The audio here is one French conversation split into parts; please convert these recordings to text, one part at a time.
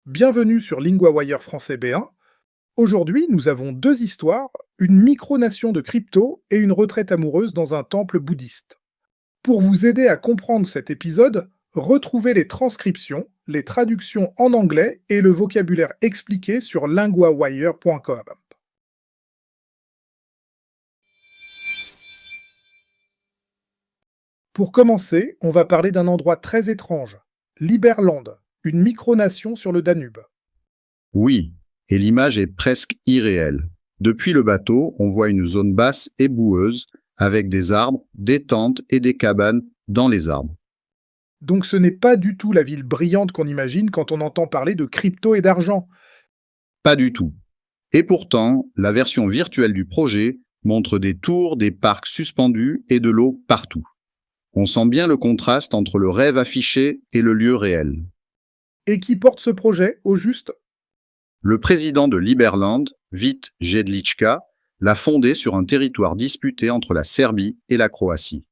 Bienvenue sur LinguaWire français B1. Aujourd'hui, nous avons deux histoires, une micronation de crypto et une retraite amoureuse dans un temple bouddhiste. Pour vous aider à comprendre cet épisode, retrouvez les transcriptions, les traductions en anglais et le vocabulaire expliqué sur linguawire.com. Pour commencer, on va parler d'un endroit très étrange, Liberland, une micronation sur le Danube. Oui, et l'image est presque irréelle. Depuis le bateau, on voit une zone basse et boueuse, avec des arbres, des tentes et des cabanes dans les arbres. Donc ce n'est pas du tout la ville brillante qu'on imagine quand on entend parler de crypto et d'argent. Pas du tout. Et pourtant, la version virtuelle du projet montre des tours, des parcs suspendus et de l'eau partout. On sent bien le contraste entre le rêve affiché et le lieu réel. Et qui porte ce projet, au juste? Le président de Liberland, Vít Jedlička, l'a fondé sur un territoire disputé entre la Serbie et la Croatie.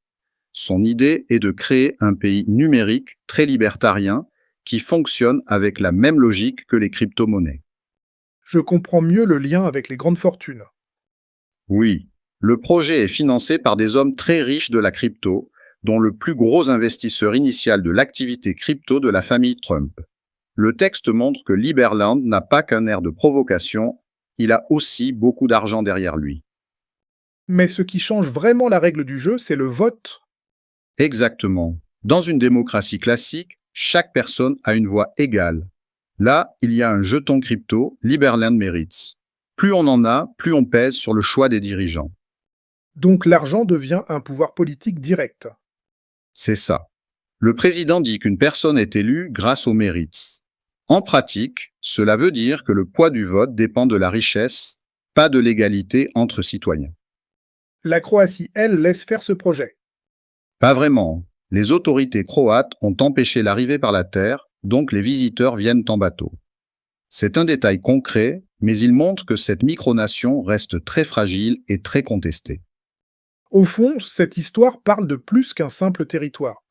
Son idée est de créer un pays numérique très libertarien qui fonctionne avec la même logique que les crypto-monnaies. Je comprends mieux le lien avec les grandes fortunes. Oui, le projet est financé par des hommes très riches de la crypto, dont le plus gros investisseur initial de l'activité crypto de la famille Trump. Le texte montre que Liberland n'a pas qu'un air de provocation, il a aussi beaucoup d'argent derrière lui. Mais ce qui change vraiment la règle du jeu, c'est le vote. Exactement. Dans une démocratie classique, chaque personne a une voix égale. Là, il y a un jeton crypto, Liberland Merits. Plus on en a, plus on pèse sur le choix des dirigeants. Donc l'argent devient un pouvoir politique direct. C'est ça. Le président dit qu'une personne est élue grâce aux mérites. En pratique, cela veut dire que le poids du vote dépend de la richesse, pas de l'égalité entre citoyens. La Croatie, elle, laisse faire ce projet. Pas vraiment. Les autorités croates ont empêché l'arrivée par la terre, donc les visiteurs viennent en bateau. C'est un détail concret, mais il montre que cette micronation reste très fragile et très contestée. Au fond, cette histoire parle de plus qu'un simple territoire.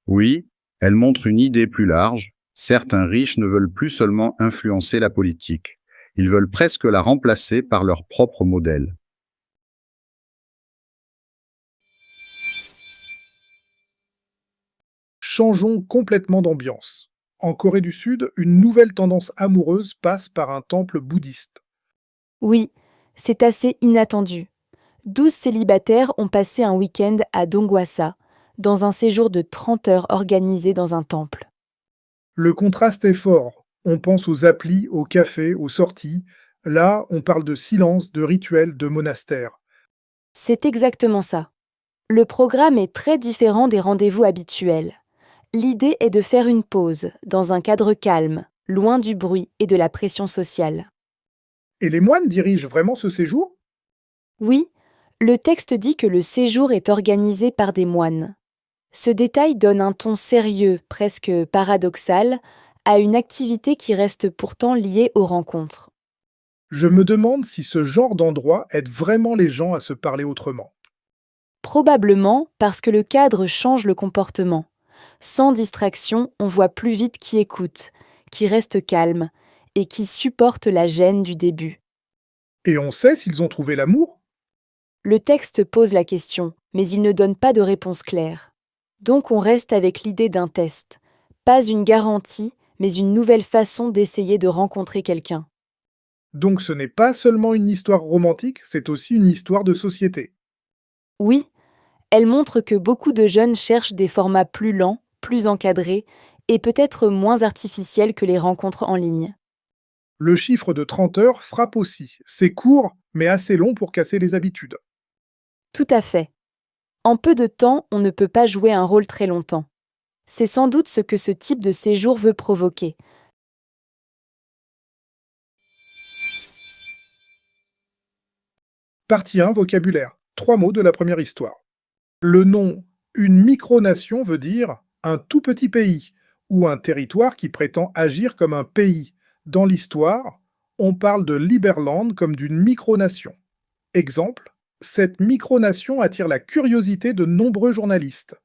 Oui, elle montre une idée plus large. Certains riches ne veulent plus seulement influencer la politique. Ils veulent presque la remplacer par leur propre modèle. Changeons complètement d'ambiance. En Corée du Sud, une nouvelle tendance amoureuse passe par un temple bouddhiste. Oui, c'est assez inattendu. 12 célibataires ont passé un week-end à Dongwassa, dans un séjour de 30 heures organisé dans un temple. Le contraste est fort. On pense aux applis, aux cafés, aux sorties. Là, on parle de silence, de rituels, de monastères. C'est exactement ça. Le programme est très différent des rendez-vous habituels. L'idée est de faire une pause, dans un cadre calme, loin du bruit et de la pression sociale. Et les moines dirigent vraiment ce séjour? Oui, le texte dit que le séjour est organisé par des moines. Ce détail donne un ton sérieux, presque paradoxal, à une activité qui reste pourtant liée aux rencontres. Je me demande si ce genre d'endroit aide vraiment les gens à se parler autrement. Probablement parce que le cadre change le comportement. Sans distraction, on voit plus vite qui écoute, qui reste calme et qui supporte la gêne du début. Et on sait s'ils ont trouvé l'amour? Le texte pose la question, mais il ne donne pas de réponse claire. Donc on reste avec l'idée d'un test. Pas une garantie, mais une nouvelle façon d'essayer de rencontrer quelqu'un. Donc ce n'est pas seulement une histoire romantique, c'est aussi une histoire de société. Oui, elle montre que beaucoup de jeunes cherchent des formats plus lents, plus encadrés et peut-être moins artificiels que les rencontres en ligne. Le chiffre de 30 heures frappe aussi. C'est court, mais assez long pour casser les habitudes. Tout à fait. En peu de temps, on ne peut pas jouer un rôle très longtemps. C'est sans doute ce que ce type de séjour veut provoquer. Partie 1, vocabulaire. 3 mots de la première histoire. Le nom « une micronation » veut dire un tout petit pays, ou un territoire qui prétend agir comme un pays. Dans l'histoire, on parle de Liberland comme d'une micronation. Exemple, cette micronation attire la curiosité de nombreux journalistes.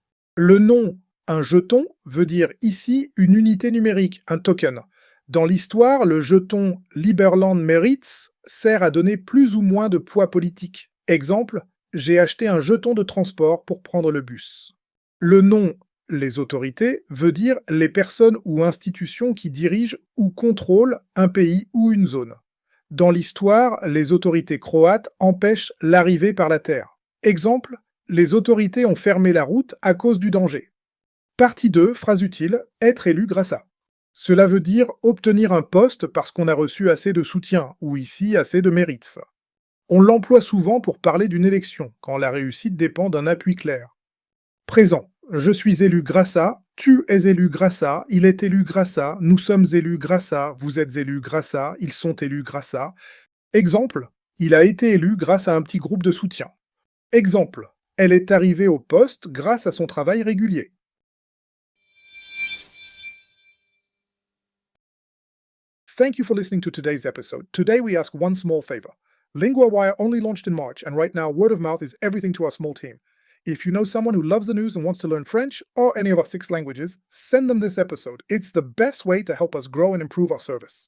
Le nom un jeton veut dire ici une unité numérique, un token. Dans l'histoire, le jeton Liberland Merits sert à donner plus ou moins de poids politique. Exemple, j'ai acheté un jeton de transport pour prendre le bus. Le nom les autorités veut dire les personnes ou institutions qui dirigent ou contrôlent un pays ou une zone. Dans l'histoire, les autorités croates empêchent l'arrivée par la terre. Exemple, les autorités ont fermé la route à cause du danger. Partie 2, phrase utile, être élu grâce à. Cela veut dire obtenir un poste parce qu'on a reçu assez de soutien, ou ici assez de mérites. On l'emploie souvent pour parler d'une élection, quand la réussite dépend d'un appui clair. Présent, je suis élu grâce à, tu es élu grâce à, il est élu grâce à, nous sommes élus grâce à, vous êtes élus grâce à, ils sont élus grâce à. Exemple, il a été élu grâce à un petit groupe de soutien. Exemple, elle est arrivée au poste grâce à son travail régulier. Thank you for listening to today's episode. Today we ask one small favor. LinguaWire only launched in March, and right now word of mouth is everything to our small team. If you know someone who loves the news and wants to learn French or any of our 6 languages, send them this episode. It's the best way to help us grow and improve our service.